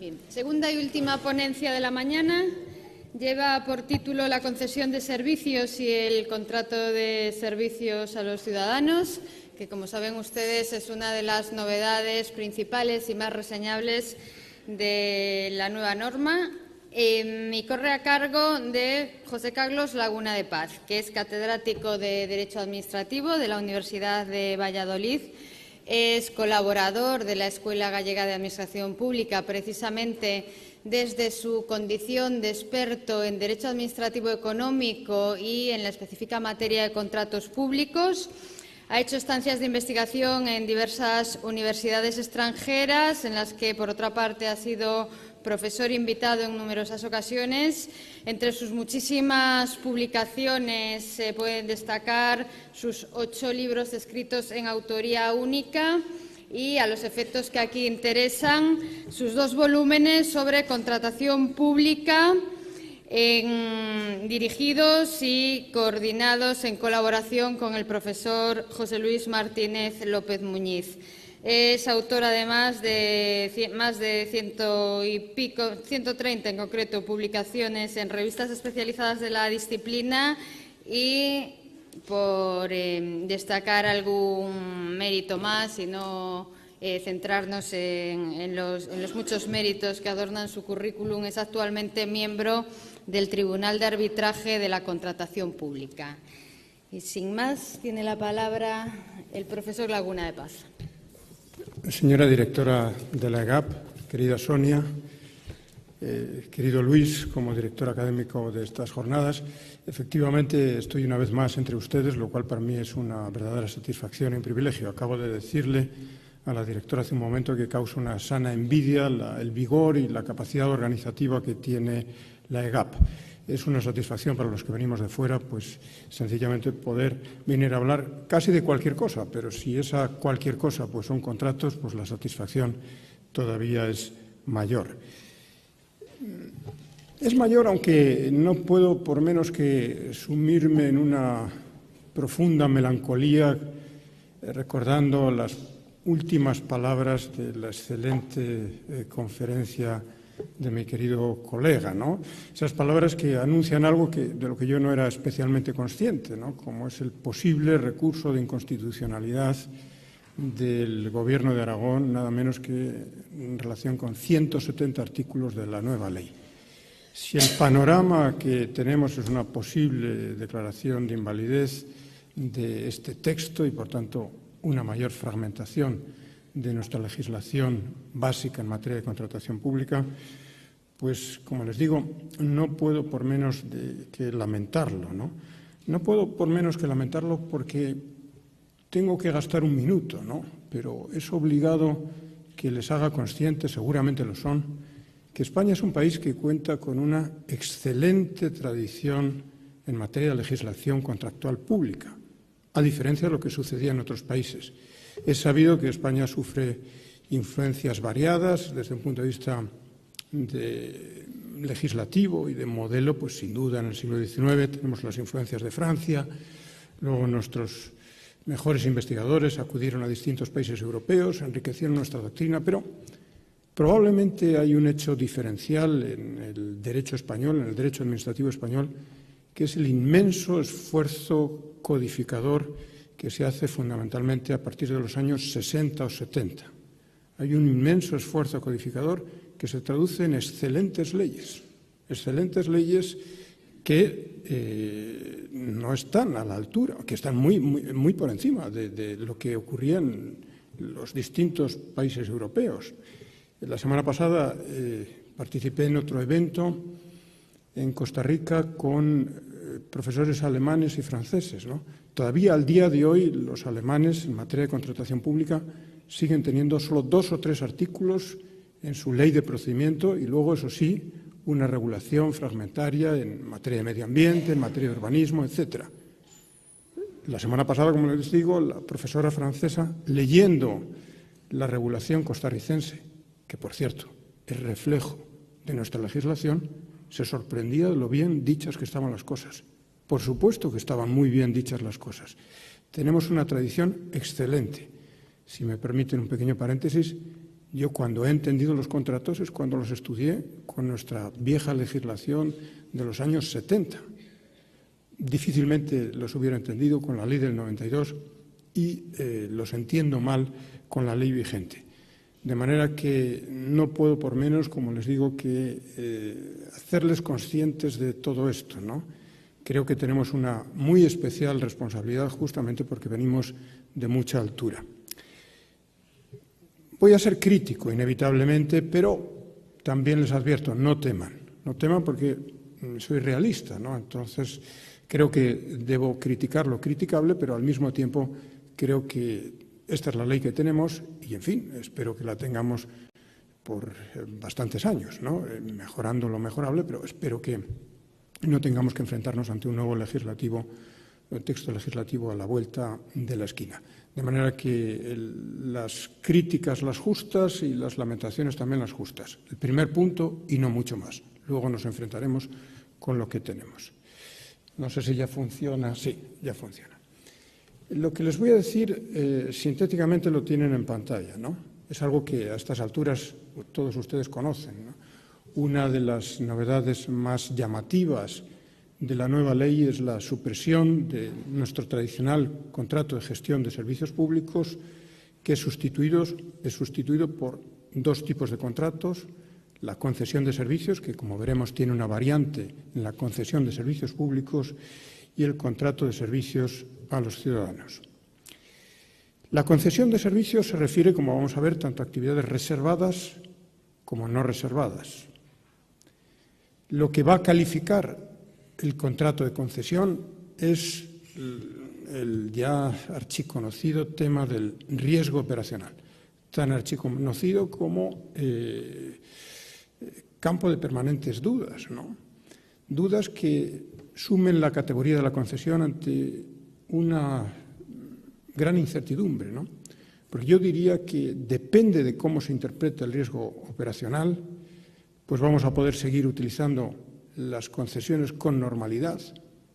Bien. Segunda y última ponencia de la mañana lleva por título la concesión de servicios y el contrato de servicios a los ciudadanos, que, como saben ustedes, es una de las novedades principales y más reseñables de la nueva norma. Y corre a cargo de José Carlos Laguna de Paz, que es catedrático de Derecho Administrativo de la Universidad de Valladolid. Es colaborador de la Escuela Gallega de Administración Pública, precisamente desde su condición de experto en Derecho Administrativo Económico y en la específica materia de contratos públicos. Ha hecho estancias de investigación en diversas universidades extranjeras, en las que, por otra parte, ha sido profesor invitado en numerosas ocasiones. Entre sus muchísimas publicaciones se pueden destacar sus 8 libros escritos en autoría única y, a los efectos que aquí interesan, sus 2 volúmenes sobre contratación pública, dirigidos y coordinados en colaboración con el profesor José Luis Martínez López Muñiz. Es autor, además, de más de 130 en concreto publicaciones en revistas especializadas de la disciplina y, por destacar algún mérito más y no centrarnos en los muchos méritos que adornan su currículum, es actualmente miembro del Tribunal de Arbitraje de la Contratación Pública. Y, sin más, tiene la palabra el profesor Laguna de Paz. Señora directora de la EGAP, querida Sonia, querido Luis, como director académico de estas jornadas, efectivamente estoy una vez más entre ustedes, lo cual para mí es una verdadera satisfacción y un privilegio. Acabo de decirle a la directora hace un momento que causa una sana envidia el vigor y la capacidad organizativa que tiene la EGAP. Es una satisfacción para los que venimos de fuera, pues sencillamente poder venir a hablar casi de cualquier cosa, pero si esa cualquier cosa pues son contratos, pues la satisfacción todavía es mayor. Es mayor, aunque no puedo por menos que sumirme en una profunda melancolía recordando las últimas palabras de la excelente conferencia de mi querido colega, ¿no? Esas palabras que anuncian algo de lo que yo no era especialmente consciente, ¿no? Como es el posible recurso de inconstitucionalidad del Gobierno de Aragón, nada menos que en relación con 170 artículos de la nueva ley. Si el panorama que tenemos es una posible declaración de invalidez de este texto y, por tanto, una mayor fragmentación de nuestra legislación básica en materia de contratación pública, pues, como les digo, no puedo por menos que lamentarlo, ¿no? No puedo por menos que lamentarlo porque tengo que gastar un minuto, ¿no? Pero es obligado que les haga conscientes, seguramente lo son, que España es un país que cuenta con una excelente tradición en materia de legislación contractual pública, a diferencia de lo que sucedía en otros países. Es sabido que España sufre influencias variadas desde un punto de vista legislativo y de modelo, pues sin duda en el siglo XIX tenemos las influencias de Francia, luego nuestros mejores investigadores acudieron a distintos países europeos, enriquecieron nuestra doctrina, pero probablemente hay un hecho diferencial en el derecho español, en el derecho administrativo español, que es el inmenso esfuerzo codificador que se hace fundamentalmente a partir de los años 60 o 70. Hay un inmenso esfuerzo codificador que se traduce en excelentes leyes que no están a la altura, que están muy por encima de lo que ocurría en los distintos países europeos. La semana pasada participé en otro evento en Costa Rica con profesores alemanes y franceses, ¿no? Todavía al día de hoy los alemanes en materia de contratación pública siguen teniendo solo 2 o 3 artículos en su ley de procedimiento y luego, eso sí, una regulación fragmentaria en materia de medio ambiente, en materia de urbanismo, etc. La semana pasada, como les digo, la profesora francesa, leyendo la regulación costarricense, que por cierto es reflejo de nuestra legislación, se sorprendía de lo bien dichas que estaban las cosas. Por supuesto que estaban muy bien dichas las cosas. Tenemos una tradición excelente. Si me permiten un pequeño paréntesis, Yo cuando he entendido los contratos es cuando los estudié con nuestra vieja legislación de los años 70. Difícilmente los hubiera entendido con la ley del 92 y los entiendo mal con la ley vigente. De manera que no puedo por menos, como les digo, que hacerles conscientes de todo esto, ¿no? Creo que tenemos una muy especial responsabilidad justamente porque venimos de mucha altura. Voy a ser crítico, inevitablemente, pero también les advierto, no teman porque soy realista, ¿no? Entonces, creo que debo criticar lo criticable, pero al mismo tiempo creo que esta es la ley que tenemos y, en fin, espero que la tengamos por bastantes años, ¿no? Mejorando lo mejorable, pero espero que no tengamos que enfrentarnos ante un nuevo texto legislativo a la vuelta de la esquina. De manera que las críticas las justas y las lamentaciones también las justas. El primer punto y no mucho más. Luego nos enfrentaremos con lo que tenemos. No sé si ya funciona. Sí, ya funciona. Lo que les voy a decir sintéticamente lo tienen en pantalla, ¿no? Es algo que a estas alturas todos ustedes conocen, ¿no? Una de las novedades más llamativas de la nueva ley es la supresión de nuestro tradicional contrato de gestión de servicios públicos, que es sustituido por dos tipos de contratos: la concesión de servicios, que como veremos tiene una variante en la concesión de servicios públicos, y el contrato de servicios a los ciudadanos. La concesión de servicios se refiere, como vamos a ver, tanto a actividades reservadas como no reservadas. Lo que va a calificar el contrato de concesión es el ya archiconocido tema del riesgo operacional, tan archiconocido como campo de permanentes dudas, ¿no? Dudas que sumen la categoría de la concesión ante una gran incertidumbre, ¿no? Porque yo diría que depende de cómo se interpreta el riesgo operacional, pues vamos a poder seguir utilizando las concesiones con normalidad.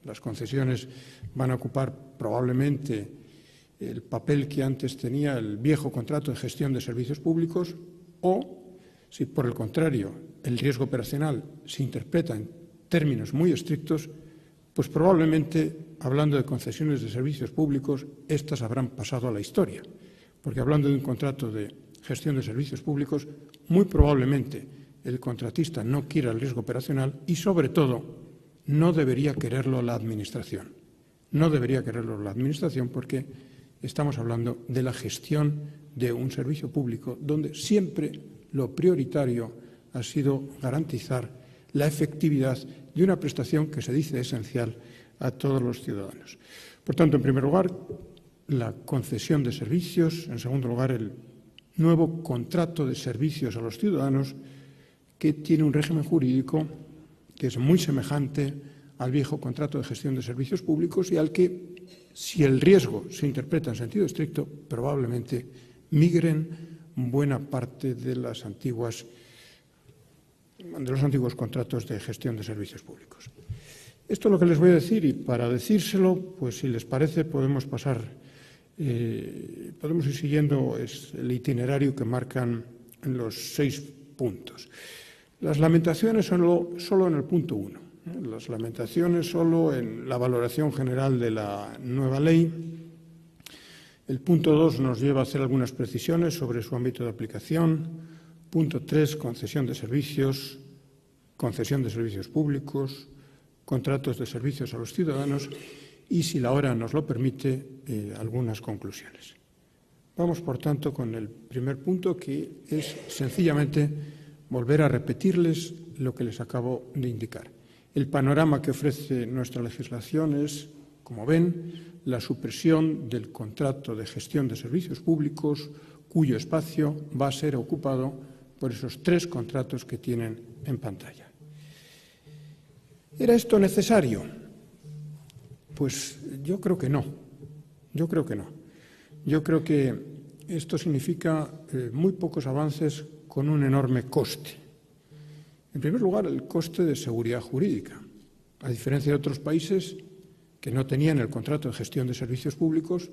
Las concesiones van a ocupar probablemente el papel que antes tenía el viejo contrato de gestión de servicios públicos, o si por el contrario el riesgo operacional se interpreta en términos muy estrictos, pues probablemente, hablando de concesiones de servicios públicos, estas habrán pasado a la historia. Porque hablando de un contrato de gestión de servicios públicos, muy probablemente el contratista no quiera el riesgo operacional y, sobre todo, no debería quererlo la Administración. No debería quererlo la Administración porque estamos hablando de la gestión de un servicio público donde siempre lo prioritario ha sido garantizar la efectividad de una prestación que se dice esencial a todos los ciudadanos. Por tanto, en primer lugar, la concesión de servicios. En segundo lugar, el nuevo contrato de servicios a los ciudadanos, que tiene un régimen jurídico que es muy semejante al viejo contrato de gestión de servicios públicos y al que, si el riesgo se interpreta en sentido estricto, probablemente migren buena parte de los antiguos contratos de gestión de servicios públicos. Esto es lo que les voy a decir y para decírselo, pues si les parece, podemos ir siguiendo el itinerario que marcan los 6 puntos. Las lamentaciones son solo en el punto 1. Las lamentaciones solo en la valoración general de la nueva ley. El punto 2 nos lleva a hacer algunas precisiones sobre su ámbito de aplicación. Punto 3, concesión de servicios públicos, contratos de servicios a los ciudadanos y, si la hora nos lo permite, algunas conclusiones. Vamos, por tanto, con el primer punto, que es sencillamente volver a repetirles lo que les acabo de indicar. El panorama que ofrece nuestra legislación es, como ven, la supresión del contrato de gestión de servicios públicos, cuyo espacio va a ser ocupado por esos 3 contratos que tienen en pantalla. ¿Era esto necesario? Pues yo creo que no. Yo creo que esto significa muy pocos avances con un enorme coste. En primer lugar, el coste de seguridad jurídica. A diferencia de otros países que no tenían el contrato de gestión de servicios públicos,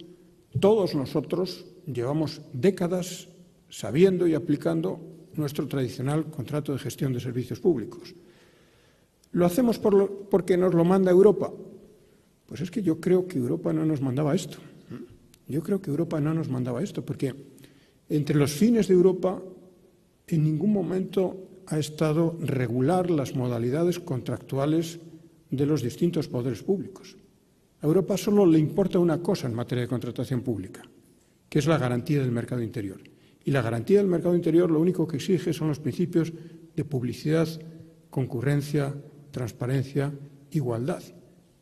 todos nosotros llevamos décadas sabiendo y aplicando nuestro tradicional contrato de gestión de servicios públicos. ¿Lo hacemos porque nos lo manda Europa? Pues es que yo creo que Europa no nos mandaba esto. Yo creo que Europa no nos mandaba esto, porque entre los fines de Europa en ningún momento ha estado regular las modalidades contractuales de los distintos poderes públicos. A Europa solo le importa una cosa en materia de contratación pública, que es la garantía del mercado interior. Y la garantía del mercado interior lo único que exige son los principios de publicidad, concurrencia, transparencia, igualdad.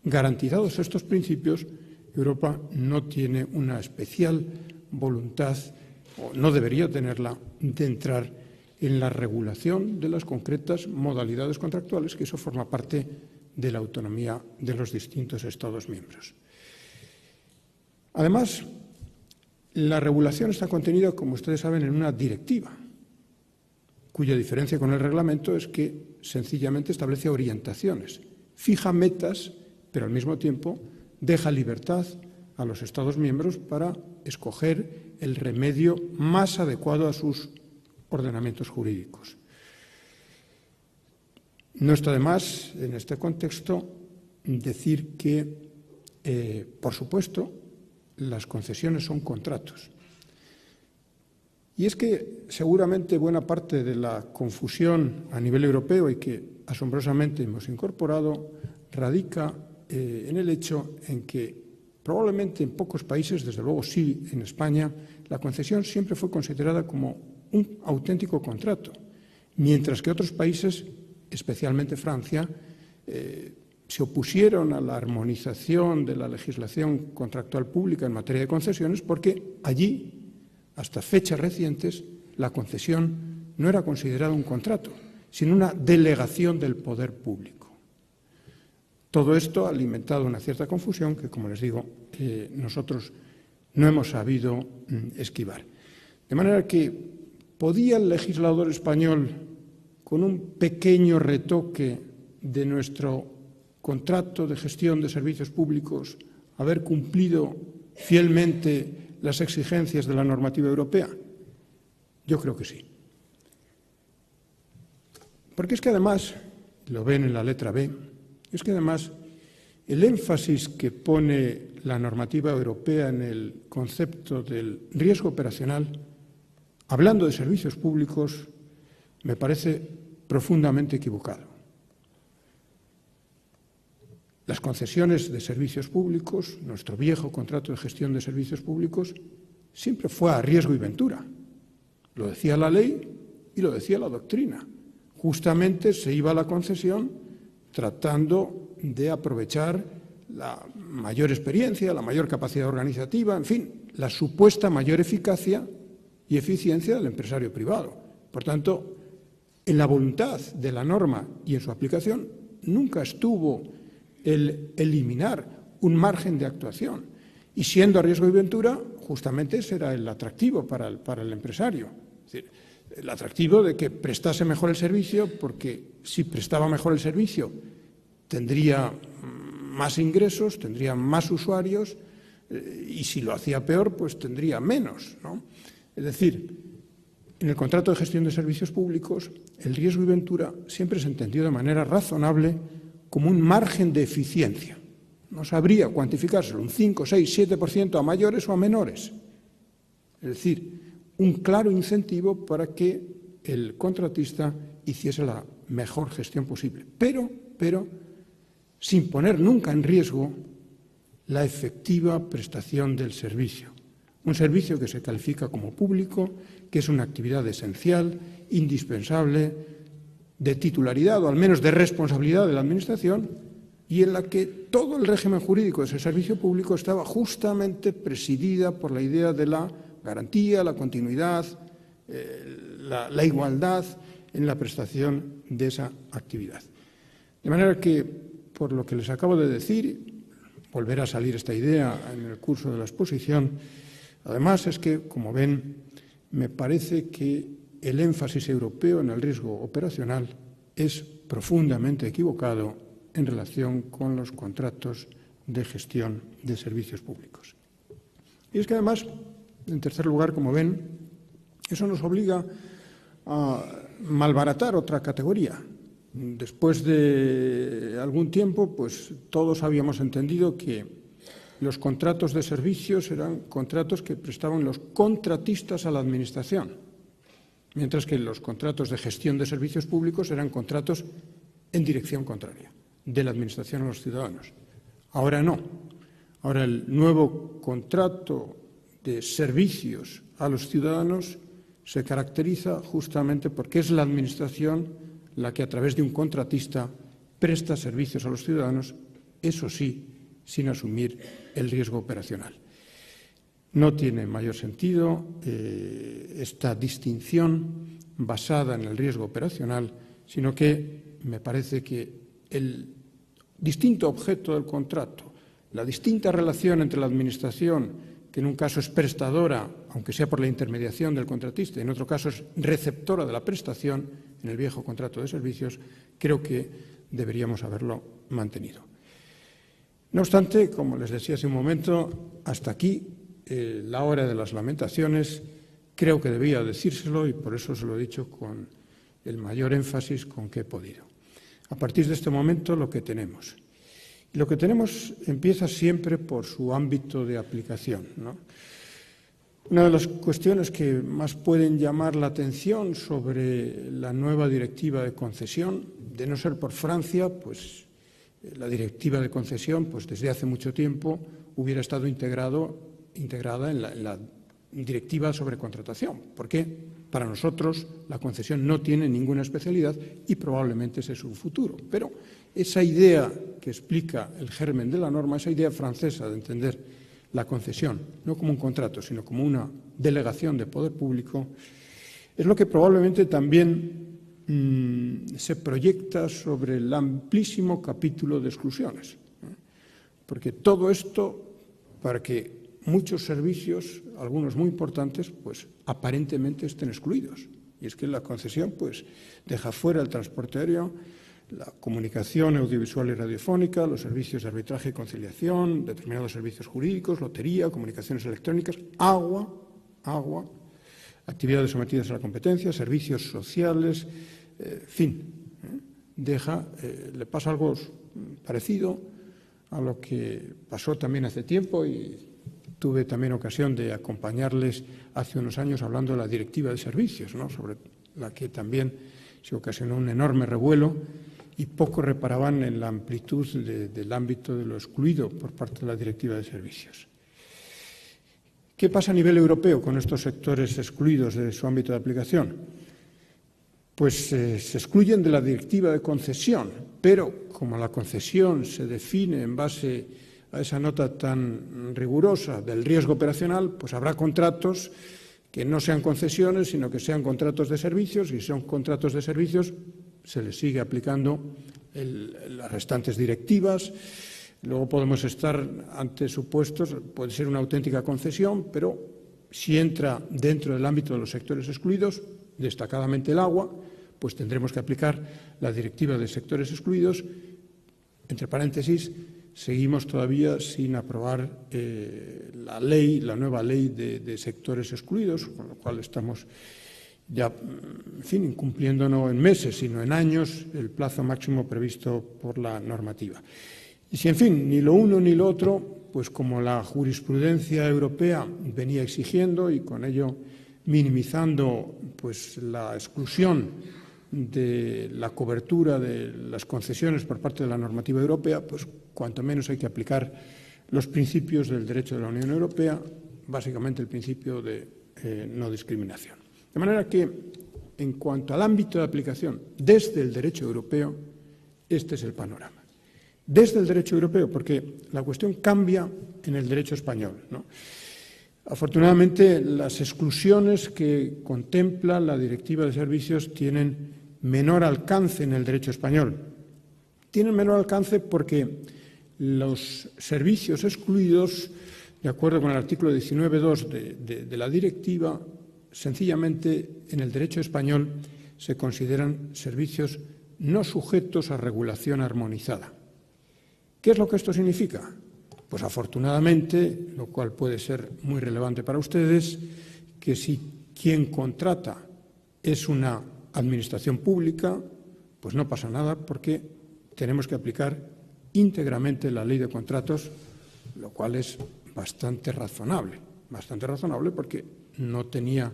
Garantizados estos principios, Europa no tiene una especial voluntad, o no debería tenerla, de entrar en la regulación de las concretas modalidades contractuales, que eso forma parte de la autonomía de los distintos Estados miembros. Además, la regulación está contenida, como ustedes saben, en una directiva, cuya diferencia con el reglamento es que sencillamente establece orientaciones, fija metas, pero al mismo tiempo deja libertad a los Estados miembros para escoger el remedio más adecuado a sus ordenamientos jurídicos. No está de más, en este contexto, decir que, por supuesto, las concesiones son contratos. Y es que seguramente buena parte de la confusión a nivel europeo y que asombrosamente hemos incorporado radica en el hecho en que probablemente en pocos países, desde luego sí en España, la concesión siempre fue considerada como un auténtico contrato, mientras que otros países, especialmente Francia, se opusieron a la armonización de la legislación contractual pública en materia de concesiones porque allí, hasta fechas recientes, la concesión no era considerada un contrato, sino una delegación del poder público. Todo esto ha alimentado una cierta confusión que, como les digo, nosotros no hemos sabido esquivar. De manera que podía el legislador español, con un pequeño retoque de nuestro contrato de gestión de servicios públicos, haber cumplido fielmente las exigencias de la normativa europea? Yo creo que sí. Porque es que además, lo ven en la letra B, es que además el énfasis que pone la normativa europea en el concepto del riesgo operacional, hablando de servicios públicos, me parece profundamente equivocado. Las concesiones de servicios públicos, nuestro viejo contrato de gestión de servicios públicos, siempre fue a riesgo y ventura. Lo decía la ley y lo decía la doctrina. Justamente se iba a la concesión tratando de aprovechar la mayor experiencia, la mayor capacidad organizativa, en fin, la supuesta mayor eficacia y eficiencia del empresario privado. Por tanto, en la voluntad de la norma y en su aplicación nunca estuvo el eliminar un margen de actuación. Y siendo a riesgo y ventura, justamente ese era el atractivo para el empresario. Es decir, el atractivo de que prestase mejor el servicio, porque si prestaba mejor el servicio tendría más ingresos, tendría más usuarios, y si lo hacía peor, pues tendría menos, ¿no? Es decir, en el contrato de gestión de servicios públicos, el riesgo y ventura siempre se entendió de manera razonable como un margen de eficiencia. No sabría cuantificárselo, un 5, 6, 7% a mayores o a menores. Es decir, un claro incentivo para que el contratista hiciese la mejor gestión posible, pero sin poner nunca en riesgo la efectiva prestación del servicio. Un servicio que se califica como público, que es una actividad esencial, indispensable, de titularidad o al menos de responsabilidad de la Administración, y en la que todo el régimen jurídico de ese servicio público estaba justamente presidida por la idea de la garantía, la continuidad, la igualdad en la prestación de esa actividad. De manera que, por lo que les acabo de decir, volverá a salir esta idea en el curso de la exposición, además es que, como ven, me parece que el énfasis europeo en el riesgo operacional es profundamente equivocado en relación con los contratos de gestión de servicios públicos. Y es que además, en tercer lugar, como ven, Eso nos obliga a malbaratar otra categoría. Después de algún tiempo, pues todos habíamos entendido que los contratos de servicios eran contratos que prestaban los contratistas a la Administración, mientras que los contratos de gestión de servicios públicos eran contratos en dirección contraria, de la Administración a los ciudadanos. Ahora no. Ahora el nuevo contrato de servicios a los ciudadanos se caracteriza justamente porque es la Administración la que a través de un contratista presta servicios a los ciudadanos, eso sí, sin asumir el riesgo operacional. No tiene mayor sentido esta distinción basada en el riesgo operacional, sino que me parece que el distinto objeto del contrato, la distinta relación entre la Administración, que en un caso es prestadora, aunque sea por la intermediación del contratista, y en otro caso es receptora de la prestación, en el viejo contrato de servicios, creo que deberíamos haberlo mantenido. No obstante, como les decía hace un momento, hasta aquí la hora de las lamentaciones, creo que debía decírselo y por eso se lo he dicho con el mayor énfasis con que he podido. A partir de este momento, lo que tenemos. Y lo que tenemos empieza siempre por su ámbito de aplicación, ¿no? Una de las cuestiones que más pueden llamar la atención sobre la nueva directiva de concesión, de no ser por Francia, pues la directiva de concesión, pues desde hace mucho tiempo hubiera estado integrada en la directiva sobre contratación, porque para nosotros la concesión no tiene ninguna especialidad y probablemente ese es su futuro. Pero esa idea que explica el germen de la norma, esa idea francesa de entender la concesión, no como un contrato, sino como una delegación de poder público, es lo que probablemente también se proyecta sobre el amplísimo capítulo de exclusiones. Porque todo esto, para que muchos servicios, algunos muy importantes, pues aparentemente estén excluidos. Y es que la concesión pues deja fuera el transporte aéreo, la comunicación audiovisual y radiofónica, los servicios de arbitraje y conciliación, determinados servicios jurídicos, lotería, comunicaciones electrónicas, agua, actividades sometidas a la competencia, servicios sociales, en fin, le pasa algo parecido a lo que pasó también hace tiempo y tuve también ocasión de acompañarles hace unos años hablando de la Directiva de Servicios, ¿no?, sobre la que también se ocasionó un enorme revuelo y poco reparaban en la amplitud del ámbito de lo excluido por parte de la Directiva de Servicios. ¿Qué pasa a nivel europeo con estos sectores excluidos de su ámbito de aplicación? Pues se excluyen de la Directiva de Concesión, pero como la concesión se define en base a esa nota tan rigurosa del riesgo operacional, pues habrá contratos que no sean concesiones, sino que sean contratos de servicios, y si son contratos de servicios se les sigue aplicando las restantes directivas. Luego podemos estar ante supuestos, puede ser una auténtica concesión, pero si entra dentro del ámbito de los sectores excluidos, destacadamente el agua, pues tendremos que aplicar la Directiva de Sectores Excluidos. Entre paréntesis, seguimos todavía sin aprobar la nueva ley de sectores excluidos, con lo cual estamos ya, en fin, incumpliendo no en meses, sino en años el plazo máximo previsto por la normativa. Y si, en fin, ni lo uno ni lo otro, pues como la jurisprudencia europea venía exigiendo y con ello minimizando pues la exclusión de la cobertura de las concesiones por parte de la normativa europea, pues cuanto menos hay que aplicar los principios del derecho de la Unión Europea, básicamente el principio de no discriminación. De manera que, en cuanto al ámbito de aplicación desde el derecho europeo, este es el panorama. Desde el derecho europeo, porque la cuestión cambia en el derecho español, ¿no? Afortunadamente, las exclusiones que contempla la Directiva de Servicios tienen menor alcance en el derecho español. Tienen menor alcance porque los servicios excluidos, de acuerdo con el artículo 19.2 de la directiva, sencillamente en el derecho español se consideran servicios no sujetos a regulación armonizada. ¿Qué es lo que esto significa? Pues afortunadamente, lo cual puede ser muy relevante para ustedes, que si quien contrata es una administración pública, pues no pasa nada porque tenemos que aplicar íntegramente la ley de contratos, lo cual es bastante razonable porque no tenía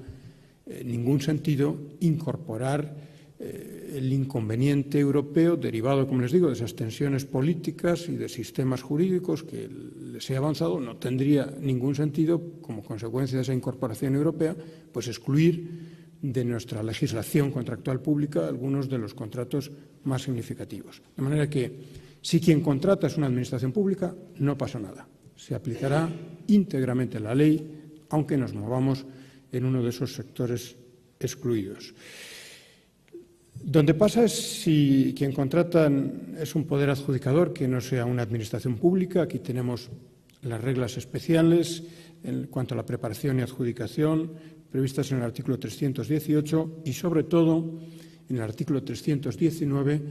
ningún sentido incorporar el inconveniente europeo derivado, como les digo, de esas tensiones políticas y de sistemas jurídicos que les he avanzado. No tendría ningún sentido, como consecuencia de esa incorporación europea, pues excluir de nuestra legislación contractual pública algunos de los contratos más significativos. De manera que, si quien contrata es una administración pública, no pasa nada. Se aplicará íntegramente la ley, aunque nos movamos en uno de esos sectores excluidos. Donde pasa es si quien contrata es un poder adjudicador que no sea una administración pública. Aquí tenemos las reglas especiales en cuanto a la preparación y adjudicación previstas en el artículo 318 y, sobre todo, en el artículo 319,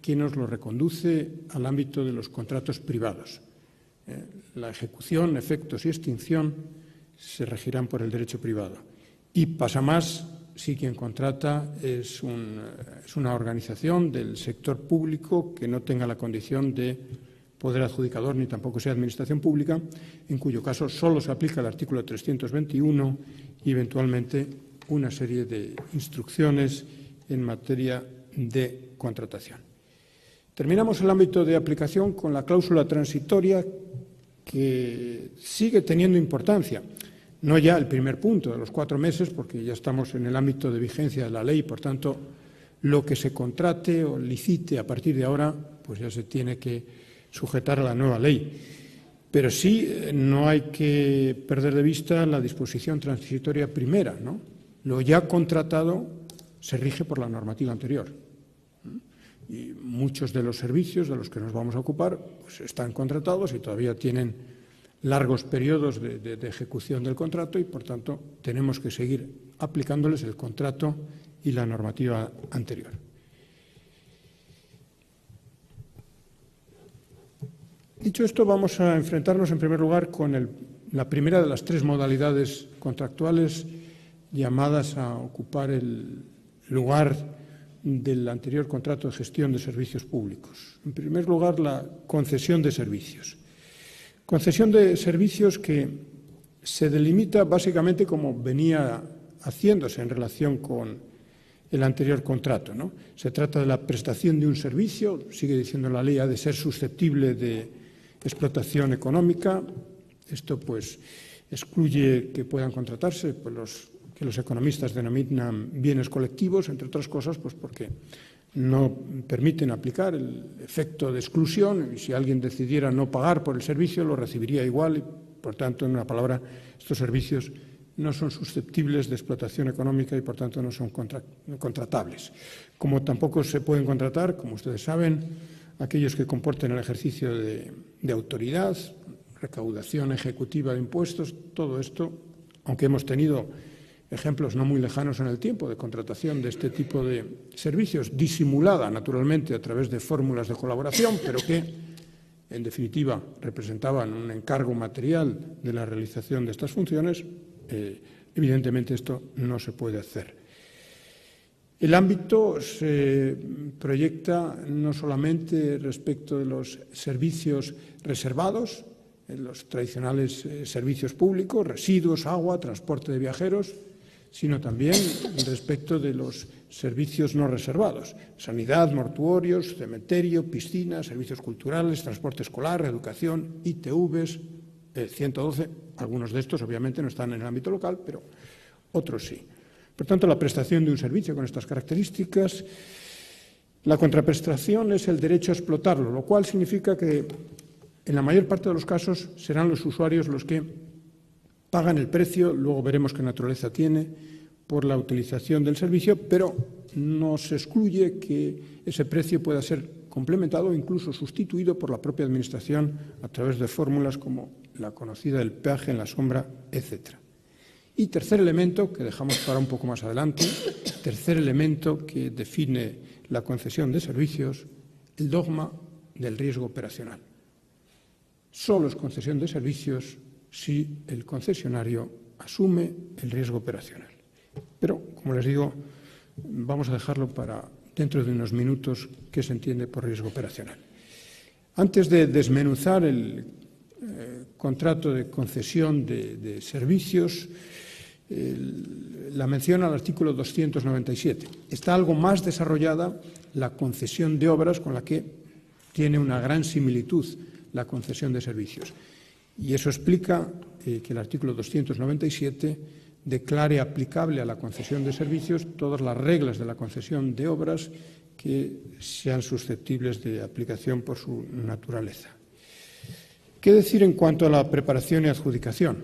que nos lo reconduce al ámbito de los contratos privados. La ejecución, efectos y extinción se regirán por el derecho privado. Y pasa más si quien contrata es una organización del sector público que no tenga la condición de poder adjudicador ni tampoco sea administración pública, en cuyo caso solo se aplica el artículo 321 y eventualmente una serie de instrucciones en materia de contratación. Terminamos el ámbito de aplicación con la cláusula transitoria, que sigue teniendo importancia. No ya el primer punto de los 4 meses, porque ya estamos en el ámbito de vigencia de la ley, por tanto, lo que se contrate o licite a partir de ahora, pues ya se tiene que sujetar a la nueva ley. Pero sí, no hay que perder de vista la disposición transitoria primera, ¿no? Lo ya contratado se rige por la normativa anterior. Y muchos de los servicios de los que nos vamos a ocupar pues están contratados y todavía tienen largos periodos de ejecución del contrato y, por tanto, tenemos que seguir aplicándoles el contrato y la normativa anterior. Dicho esto, vamos a enfrentarnos en primer lugar con la primera de las 3 modalidades contractuales llamadas a ocupar el lugar del anterior contrato de gestión de servicios públicos. En primer lugar, la concesión de servicios. Concesión de servicios que se delimita básicamente como venía haciéndose en relación con el anterior contrato, ¿no? Se trata de la prestación de un servicio, sigue diciendo la ley, ha de ser susceptible de explotación económica. Esto pues excluye que puedan contratarse pues, que los economistas denominan bienes colectivos, entre otras cosas, pues porque no permiten aplicar el efecto de exclusión y si alguien decidiera no pagar por el servicio lo recibiría igual y, por tanto, en una palabra, estos servicios no son susceptibles de explotación económica y, por tanto, no son contratables. Como tampoco se pueden contratar, como ustedes saben, aquellos que comporten el ejercicio de autoridad, recaudación ejecutiva de impuestos, todo esto, aunque hemos tenido ejemplos no muy lejanos en el tiempo de contratación de este tipo de servicios, disimulada naturalmente a través de fórmulas de colaboración, pero que en definitiva representaban un encargo material de la realización de estas funciones, evidentemente esto no se puede hacer. El ámbito se proyecta no solamente respecto de los servicios reservados, los tradicionales servicios públicos, residuos, agua, transporte de viajeros, sino también respecto de los servicios no reservados, sanidad, mortuorios, cementerio, piscinas, servicios culturales, transporte escolar, educación, ITVs, 112, algunos de estos obviamente no están en el ámbito local, pero otros sí. Por tanto, la prestación de un servicio con estas características, la contraprestación es el derecho a explotarlo, lo cual significa que en la mayor parte de los casos serán los usuarios los que pagan el precio, luego veremos qué naturaleza tiene, por la utilización del servicio, pero no se excluye que ese precio pueda ser complementado o incluso sustituido por la propia Administración a través de fórmulas como la conocida del peaje en la sombra, etc. Y tercer elemento, que dejamos para un poco más adelante, tercer elemento que define la concesión de servicios, el dogma del riesgo operacional. Solo es concesión de servicios si el concesionario asume el riesgo operacional. Pero, como les digo, vamos a dejarlo para dentro de unos minutos qué se entiende por riesgo operacional. Antes de desmenuzar el contrato de concesión de servicios, la menciona el artículo 297. Está algo más desarrollada la concesión de obras, con la que tiene una gran similitud la concesión de servicios. Y eso explica que el artículo 297 declare aplicable a la concesión de servicios todas las reglas de la concesión de obras que sean susceptibles de aplicación por su naturaleza. ¿Qué decir en cuanto a la preparación y adjudicación?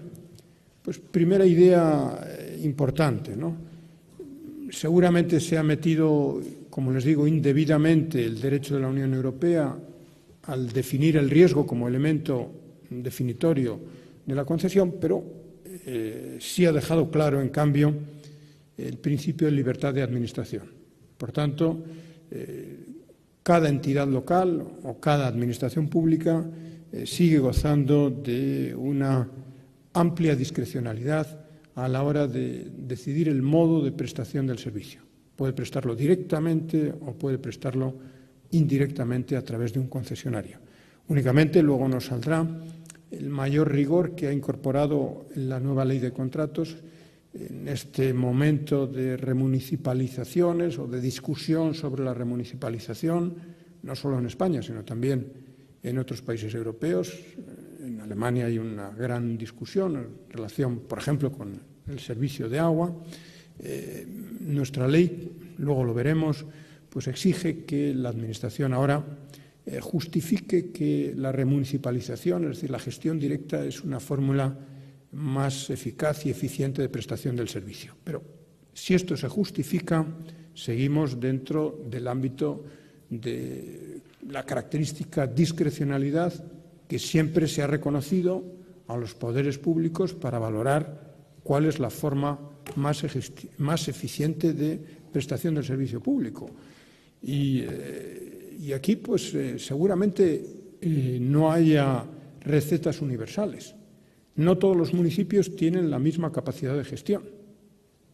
Pues primera idea importante, ¿no? Seguramente se ha metido, como les digo, indebidamente el derecho de la Unión Europea al definir el riesgo como elemento definitorio de la concesión, pero sí ha dejado claro, en cambio, el principio de libertad de administración. Por tanto, cada entidad local o cada administración pública sigue gozando de una amplia discrecionalidad a la hora de decidir el modo de prestación del servicio. Puede prestarlo directamente o puede prestarlo indirectamente a través de un concesionario. Únicamente luego nos saldrá el mayor rigor que ha incorporado la nueva ley de contratos en este momento de remunicipalizaciones o de discusión sobre la remunicipalización, no solo en España, sino también en otros países europeos. En Alemania hay una gran discusión en relación, por ejemplo, con el servicio de agua. Nuestra ley, luego lo veremos, pues exige que la Administración ahora justifique que la remunicipalización, es decir, la gestión directa, es una fórmula más eficaz y eficiente de prestación del servicio. Pero si esto se justifica, seguimos dentro del ámbito de la característica discrecionalidad que siempre se ha reconocido a los poderes públicos para valorar cuál es la forma más eficiente de prestación del servicio público. Y aquí, pues, seguramente no haya recetas universales. No todos los municipios tienen la misma capacidad de gestión.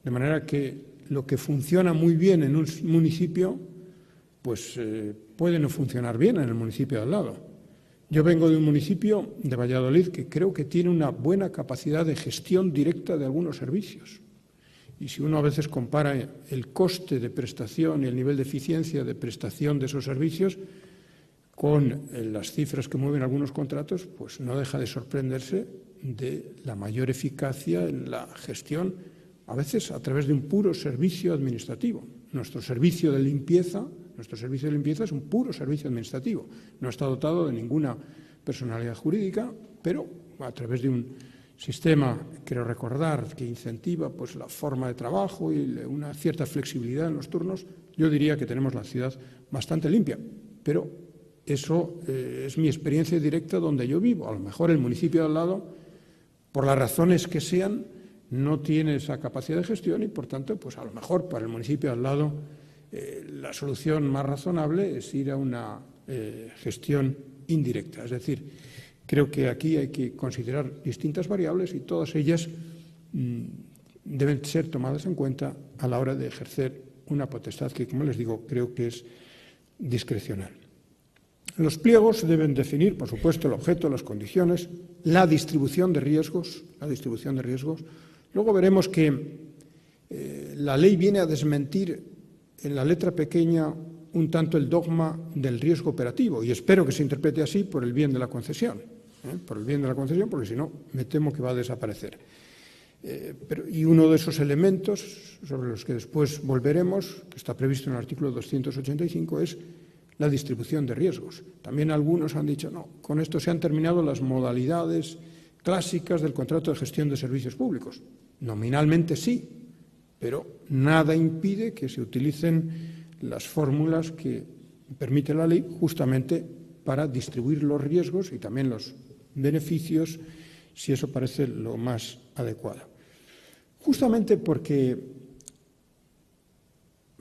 De manera que lo que funciona muy bien en un municipio, pues puede no funcionar bien en el municipio de al lado. Yo vengo de un municipio de Valladolid que creo que tiene una buena capacidad de gestión directa de algunos servicios. Y si uno a veces compara el coste de prestación y el nivel de eficiencia de prestación de esos servicios con las cifras que mueven algunos contratos, pues no deja de sorprenderse de la mayor eficacia en la gestión, a veces a través de un puro servicio administrativo. Nuestro servicio de limpieza es un puro servicio administrativo. No está dotado de ninguna personalidad jurídica, pero a través de un sistema, creo recordar, que incentiva pues la forma de trabajo y una cierta flexibilidad en los turnos, yo diría que tenemos la ciudad bastante limpia. Pero eso es mi experiencia directa donde yo vivo. A lo mejor el municipio de al lado, por las razones que sean, no tiene esa capacidad de gestión y, por tanto, pues a lo mejor para el municipio de al lado la solución más razonable es ir a una gestión indirecta. Es decir, creo que aquí hay que considerar distintas variables y todas ellas deben ser tomadas en cuenta a la hora de ejercer una potestad que, como les digo, creo que es discrecional. Los pliegos deben definir, por supuesto, el objeto, las condiciones, la distribución de riesgos. Luego veremos que la ley viene a desmentir en la letra pequeña un tanto el dogma del riesgo operativo, y espero que se interprete así por el bien de la concesión, porque si no, me temo que va a desaparecer. Y uno de esos elementos sobre los que después volveremos, que está previsto en el artículo 285, es la distribución de riesgos. También algunos han dicho, no, con esto se han terminado las modalidades clásicas del contrato de gestión de servicios públicos. Nominalmente sí, pero nada impide que se utilicen las fórmulas que permite la ley justamente para distribuir los riesgos y también los beneficios, si eso parece lo más adecuado. Justamente porque,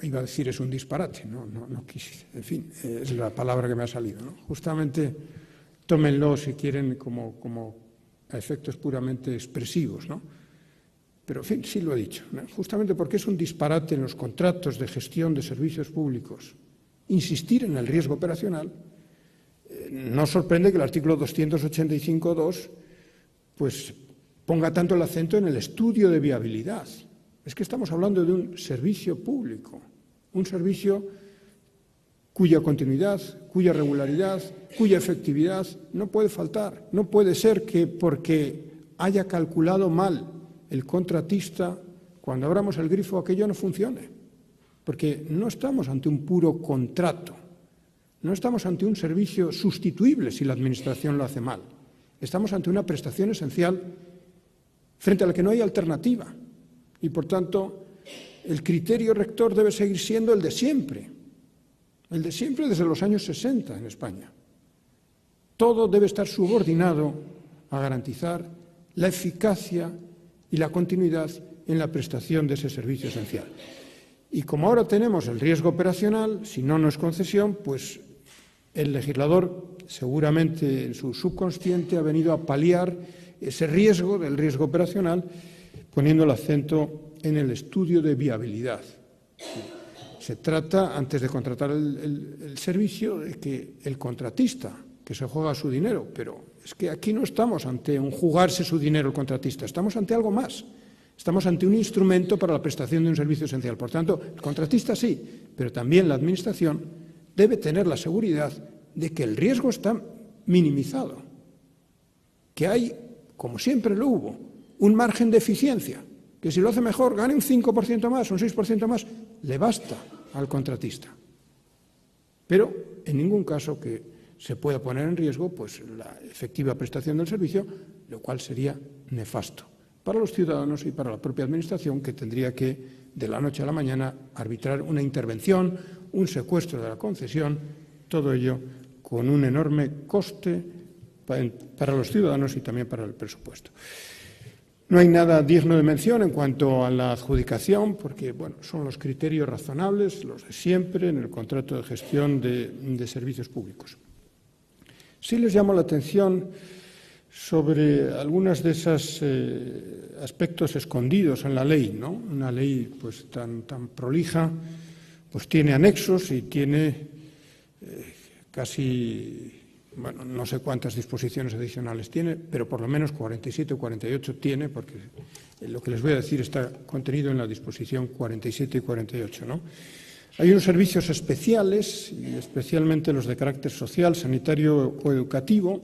iba a decir es un disparate, no quise, en fin, es la palabra que me ha salido, ¿no? Justamente tómenlo si quieren como a efectos puramente expresivos, ¿no? pero en fin, sí lo he dicho, ¿no? Justamente porque es un disparate en los contratos de gestión de servicios públicos insistir en el riesgo operacional, no sorprende que el artículo 285.2 pues ponga tanto el acento en el estudio de viabilidad. Es que estamos hablando de un servicio público, un servicio cuya continuidad, cuya regularidad, cuya efectividad no puede faltar. No puede ser que porque haya calculado mal el contratista, cuando abramos el grifo aquello no funcione. Porque no estamos ante un puro contrato, no estamos ante un servicio sustituible si la Administración lo hace mal. Estamos ante una prestación esencial frente a la que no hay alternativa. Y, por tanto, el criterio rector debe seguir siendo el de siempre desde los años 60 en España. Todo debe estar subordinado a garantizar la eficacia y la continuidad en la prestación de ese servicio esencial. Y como ahora tenemos el riesgo operacional, si no es concesión, pues el legislador seguramente en su subconsciente ha venido a paliar ese riesgo del riesgo operacional poniendo el acento en el estudio de viabilidad. Se trata, antes de contratar el servicio, de que el contratista, que se juega su dinero, pero es que aquí no estamos ante un jugarse su dinero el contratista, estamos ante algo más. Estamos ante un instrumento para la prestación de un servicio esencial. Por tanto, el contratista sí, pero también la Administración debe tener la seguridad de que el riesgo está minimizado, que hay, como siempre lo hubo, un margen de eficiencia, que si lo hace mejor, gane un 5% más, un 6% más, le basta al contratista. Pero en ningún caso que se pueda poner en riesgo pues, la efectiva prestación del servicio, lo cual sería nefasto para los ciudadanos y para la propia Administración, que tendría que, de la noche a la mañana, arbitrar una intervención, un secuestro de la concesión, todo ello con un enorme coste para los ciudadanos y también para el presupuesto. No hay nada digno de mención en cuanto a la adjudicación, porque bueno, son los criterios razonables, los de siempre, en el contrato de gestión de servicios públicos. Sí les llamo la atención sobre algunos de esos aspectos escondidos en la ley, ¿no? Una ley pues tan prolija, pues tiene anexos y tiene casi, bueno, no sé cuántas disposiciones adicionales tiene, pero por lo menos 47 o 48 tiene, porque lo que les voy a decir está contenido en la disposición 47 y 48, ¿no? Hay unos servicios especiales, y especialmente los de carácter social, sanitario o educativo,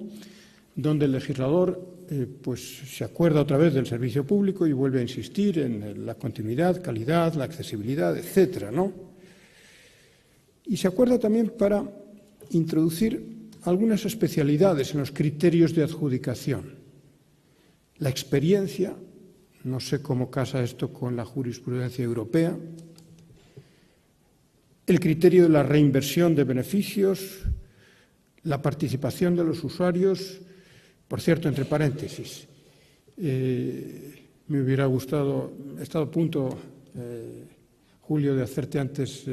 donde el legislador pues se acuerda otra vez del servicio público y vuelve a insistir en la continuidad, calidad, la accesibilidad, etcétera, ¿no? Y se acuerda también para introducir algunas especialidades en los criterios de adjudicación. La experiencia, no sé cómo casa esto con la jurisprudencia europea, el criterio de la reinversión de beneficios, la participación de los usuarios. Por cierto, entre paréntesis, me hubiera gustado, he estado a punto, Julio, de hacerte antes,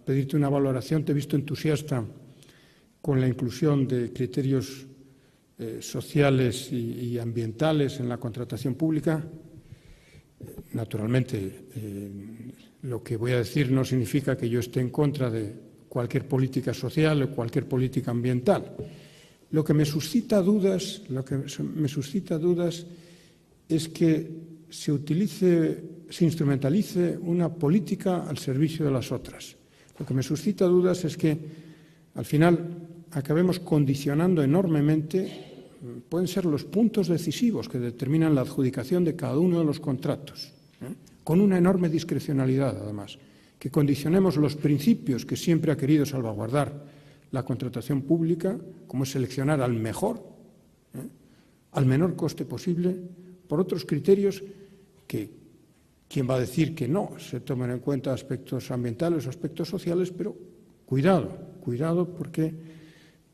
pedirte una valoración. Te he visto entusiasta con la inclusión de criterios sociales y ambientales en la contratación pública. Naturalmente, lo que voy a decir no significa que yo esté en contra de cualquier política social o cualquier política ambiental. Lo que me suscita dudas es que se instrumentalice una política al servicio de las otras. Lo que me suscita dudas es que al final acabemos condicionando enormemente, pueden ser los puntos decisivos que determinan la adjudicación de cada uno de los contratos, con una enorme discrecionalidad además, que condicionemos los principios que siempre ha querido salvaguardar la contratación pública, como es seleccionar al mejor, al menor coste posible, por otros criterios que, ¿quién va a decir que no se tomen en cuenta aspectos ambientales o aspectos sociales? Pero cuidado porque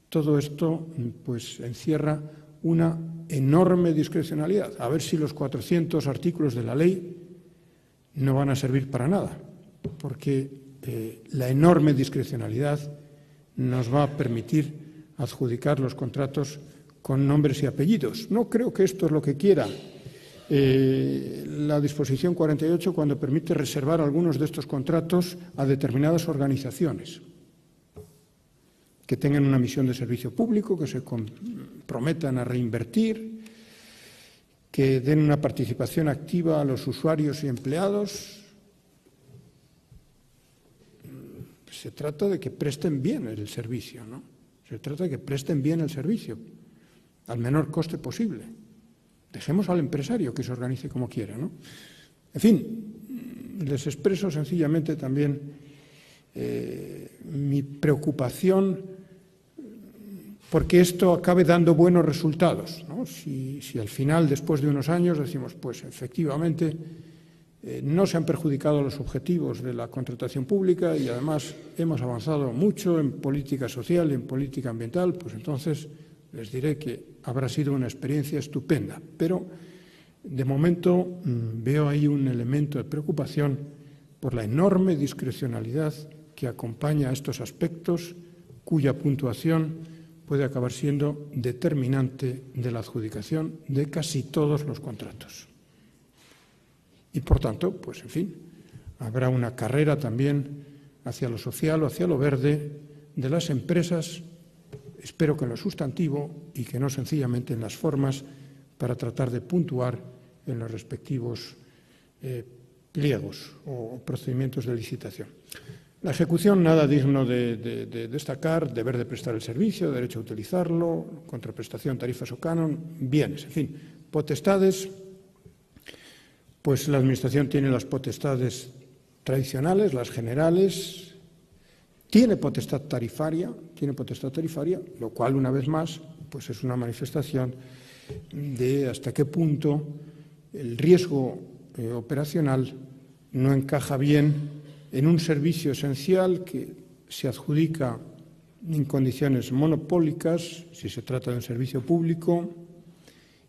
todo esto pues encierra una enorme discrecionalidad. A ver si los 400 artículos de la ley no van a servir para nada, porque la enorme discrecionalidad nos va a permitir adjudicar los contratos con nombres y apellidos. No creo que esto es lo que quiera la disposición 48 cuando permite reservar algunos de estos contratos a determinadas organizaciones que tengan una misión de servicio público, que se comprometan a reinvertir, que den una participación activa a los usuarios y empleados. Se trata de que presten bien el servicio, ¿no? Se trata de que presten bien el servicio al menor coste posible. Dejemos al empresario que se organice como quiera, ¿no? En fin, les expreso sencillamente también mi preocupación porque esto acabe dando buenos resultados, ¿no? Si al final, después de unos años, decimos, pues efectivamente no se han perjudicado los objetivos de la contratación pública y además hemos avanzado mucho en política social y en política ambiental, pues entonces les diré que habrá sido una experiencia estupenda. Pero de momento veo ahí un elemento de preocupación por la enorme discrecionalidad que acompaña a estos aspectos, cuya puntuación puede acabar siendo determinante de la adjudicación de casi todos los contratos. Y, por tanto, pues, en fin, habrá una carrera también hacia lo social o hacia lo verde de las empresas, espero que en lo sustantivo y que no sencillamente en las formas, para tratar de puntuar en los respectivos pliegos o procedimientos de licitación. La ejecución, nada digno de destacar, deber de prestar el servicio, derecho a utilizarlo, contraprestación, tarifas o canon, bienes, en fin, potestades. Pues la Administración tiene las potestades tradicionales, las generales, tiene potestad tarifaria, lo cual, una vez más, pues es una manifestación de hasta qué punto el riesgo operacional no encaja bien en un servicio esencial que se adjudica en condiciones monopólicas, si se trata de un servicio público,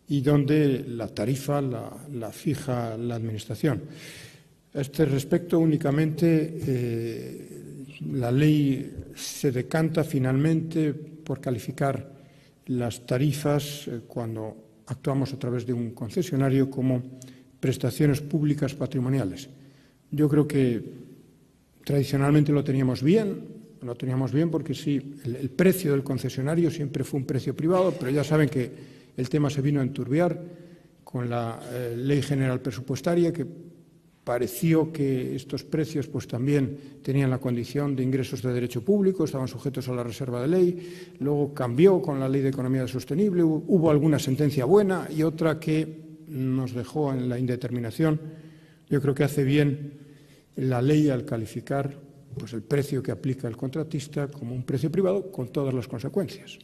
y donde la tarifa la fija la Administración. A este respecto, únicamente la ley se decanta finalmente por calificar las tarifas cuando actuamos a través de un concesionario como prestaciones públicas patrimoniales. Yo creo que tradicionalmente lo teníamos bien porque sí, el precio del concesionario siempre fue un precio privado, pero ya saben que el tema se vino a enturbiar con la Ley General Presupuestaria, que pareció que estos precios pues también tenían la condición de ingresos de derecho público, estaban sujetos a la reserva de ley, luego cambió con la Ley de Economía Sostenible, hubo alguna sentencia buena y otra que nos dejó en la indeterminación. Yo creo que hace bien la ley al calificar pues el precio que aplica el contratista como un precio privado con todas las consecuencias,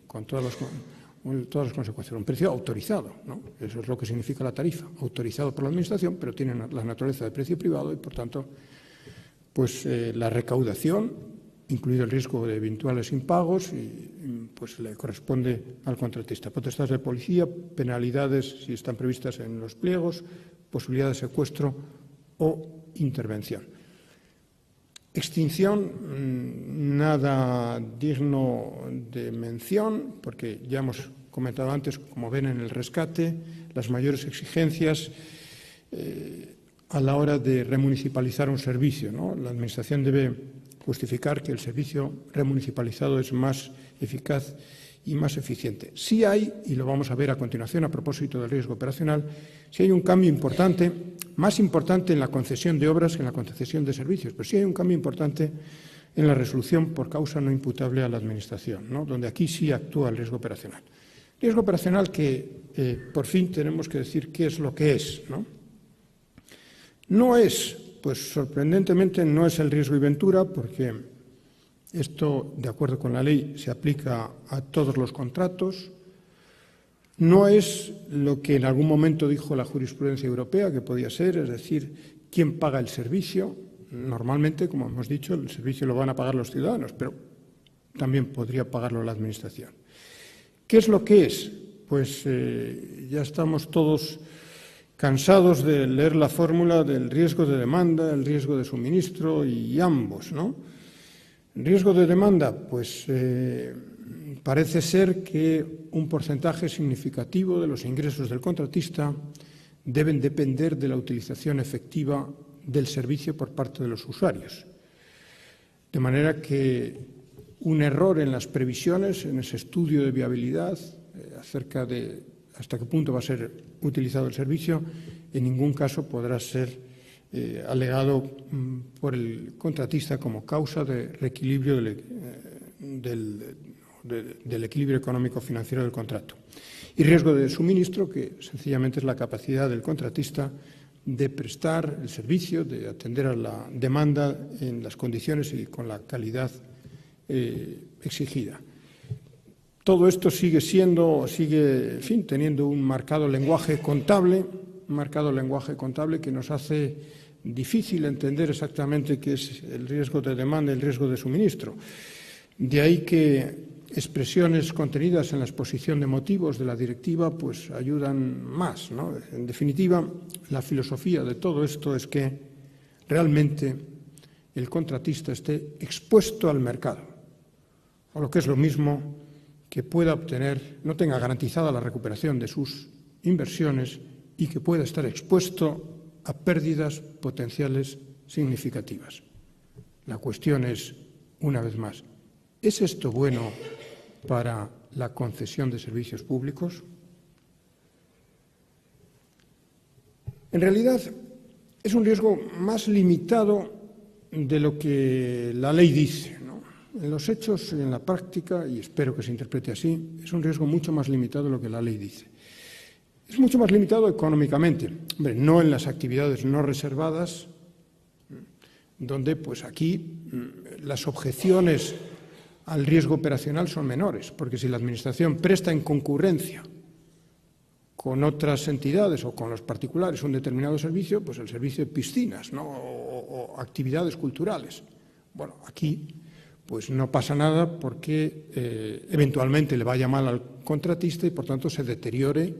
con todas las consecuencias, un precio autorizado, ¿no? Eso es lo que significa la tarifa, autorizado por la Administración, pero tiene la naturaleza de precio privado y, por tanto, pues la recaudación, incluido el riesgo de eventuales impagos, pues le corresponde al contratista. Potestades de policía, penalidades si están previstas en los pliegos, posibilidad de secuestro o intervención. Extinción, nada digno de mención, porque ya hemos comentado antes, como ven en el rescate, las mayores exigencias a la hora de remunicipalizar un servicio, ¿no? La Administración debe justificar que el servicio remunicipalizado es más eficaz y más eficiente. Sí hay, y lo vamos a ver a continuación a propósito del riesgo operacional, sí hay un cambio importante, más importante en la concesión de obras que en la concesión de servicios, pero sí hay un cambio importante en la resolución por causa no imputable a la Administración, ¿no? Donde aquí sí actúa el riesgo operacional. Riesgo operacional que, por fin, tenemos que decir qué es lo que es, ¿no? No es, pues sorprendentemente, no es el riesgo y ventura, porque esto, de acuerdo con la ley, se aplica a todos los contratos. No es lo que en algún momento dijo la jurisprudencia europea, que podía ser, es decir, quién paga el servicio. Normalmente, como hemos dicho, el servicio lo van a pagar los ciudadanos, pero también podría pagarlo la Administración. ¿Qué es lo que es? Pues ya estamos todos cansados de leer la fórmula del riesgo de demanda, el riesgo de suministro y ambos, ¿no? El riesgo de demanda, pues parece ser que un porcentaje significativo de los ingresos del contratista deben depender de la utilización efectiva del servicio por parte de los usuarios. De manera que un error en las previsiones, en ese estudio de viabilidad, acerca de hasta qué punto va a ser utilizado el servicio, en ningún caso podrá ser alegado por el contratista como causa de reequilibrio del equilibrio económico-financiero del contrato. Y riesgo de suministro, que sencillamente es la capacidad del contratista de prestar el servicio, de atender a la demanda en las condiciones y con la calidad exigida. Todo esto sigue teniendo un marcado lenguaje contable que nos hace difícil entender exactamente qué es el riesgo de demanda y el riesgo de suministro. De ahí que expresiones contenidas en la exposición de motivos de la directiva pues ayudan más, ¿no? En definitiva, la filosofía de todo esto es que realmente el contratista esté expuesto al mercado, o lo que es lo mismo, que pueda obtener, no tenga garantizada la recuperación de sus inversiones y que pueda estar expuesto a pérdidas potenciales significativas. La cuestión es, una vez más, ¿es esto bueno para la concesión de servicios públicos? En realidad, es un riesgo más limitado de lo que la ley dice, ¿no? En los hechos y en la práctica, y espero que se interprete así, es un riesgo mucho más limitado de lo que la ley dice. Es mucho más limitado económicamente, hombre, no en las actividades no reservadas, donde pues aquí las objeciones al riesgo operacional son menores, porque si la Administración presta en concurrencia con otras entidades o con los particulares un determinado servicio, pues el servicio de piscinas, ¿no? o actividades culturales. Bueno, aquí pues no pasa nada porque eventualmente le vaya mal al contratista y por tanto se deteriore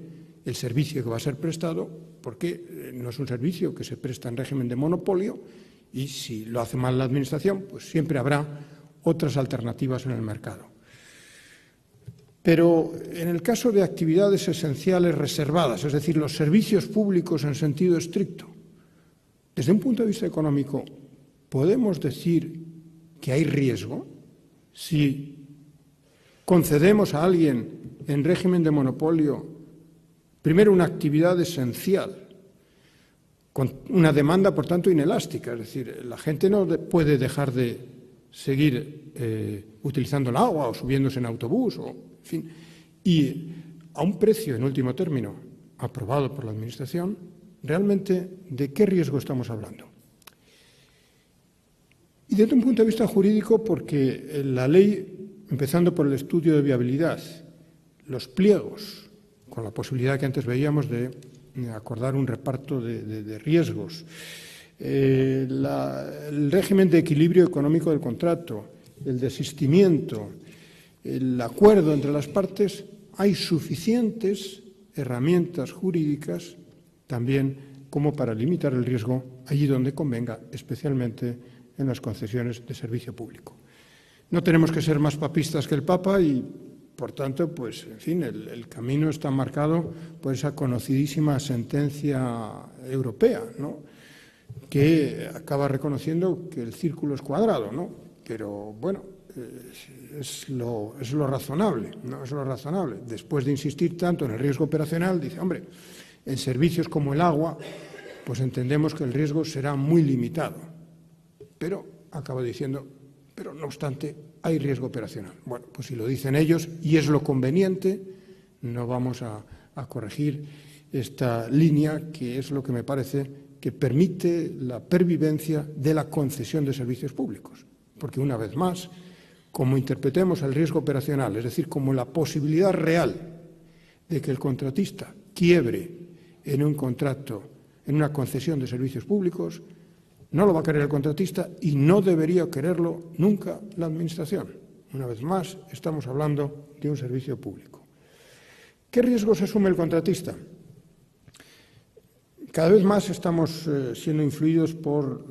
el servicio que va a ser prestado, porque no es un servicio que se presta en régimen de monopolio y si lo hace mal la Administración, pues siempre habrá otras alternativas en el mercado. Pero en el caso de actividades esenciales reservadas, es decir, los servicios públicos en sentido estricto, desde un punto de vista económico, ¿podemos decir que hay riesgo si concedemos a alguien en régimen de monopolio primero una actividad esencial, con una demanda, por tanto, inelástica? Es decir, la gente no puede dejar de seguir utilizando el agua o subiéndose en autobús, o, en fin, y a un precio, en último término, aprobado por la Administración, realmente, ¿de qué riesgo estamos hablando? Y desde un punto de vista jurídico, porque la ley, empezando por el estudio de viabilidad, los pliegos, con la posibilidad que antes veíamos de acordar un reparto de riesgos, el régimen de equilibrio económico del contrato, el desistimiento, el acuerdo entre las partes, hay suficientes herramientas jurídicas también como para limitar el riesgo allí donde convenga, especialmente en las concesiones de servicio público. No tenemos que ser más papistas que el Papa y, por tanto, pues, en fin, el camino está marcado por esa conocidísima sentencia europea, ¿no?, que acaba reconociendo que el círculo es cuadrado, ¿no? Pero, bueno, es lo razonable, ¿no? Es lo razonable. Después de insistir tanto en el riesgo operacional, dice, hombre, en servicios como el agua, pues entendemos que el riesgo será muy limitado. Pero, acaba diciendo, pero no obstante, hay riesgo operacional. Bueno, pues si lo dicen ellos y es lo conveniente, no vamos a corregir esta línea, que es lo que me parece que permite la pervivencia de la concesión de servicios públicos. Porque, una vez más, como interpretemos el riesgo operacional, es decir, como la posibilidad real de que el contratista quiebre en un contrato, en una concesión de servicios públicos, no lo va a querer el contratista y no debería quererlo nunca la Administración. Una vez más, estamos hablando de un servicio público. ¿Qué riesgos asume el contratista? Cada vez más estamos siendo influidos por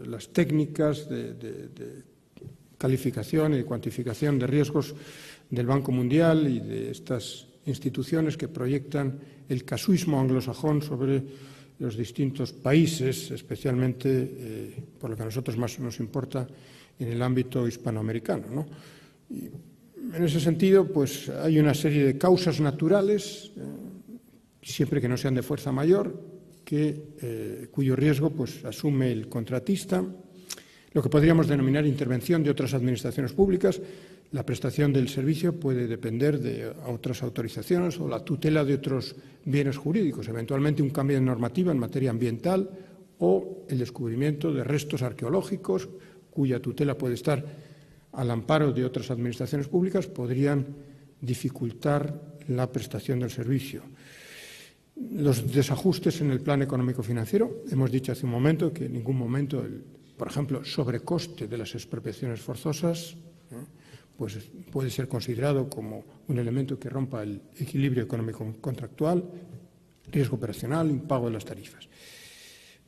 las técnicas de calificación y de cuantificación de riesgos del Banco Mundial y de estas instituciones que proyectan el casuismo anglosajón sobre los distintos países, especialmente, por lo que a nosotros más nos importa, en el ámbito hispanoamericano, ¿no? Y en ese sentido, pues hay una serie de causas naturales, siempre que no sean de fuerza mayor, cuyo riesgo pues, asume el contratista, lo que podríamos denominar intervención de otras administraciones públicas. La prestación del servicio puede depender de otras autorizaciones o la tutela de otros bienes jurídicos, eventualmente un cambio de normativa en materia ambiental o el descubrimiento de restos arqueológicos cuya tutela puede estar al amparo de otras administraciones públicas, podrían dificultar la prestación del servicio. Los desajustes en el plan económico-financiero, hemos dicho hace un momento que en ningún momento, por ejemplo, sobrecoste de las expropiaciones forzosas, pues puede ser considerado como un elemento que rompa el equilibrio económico contractual, riesgo operacional, impago de las tarifas.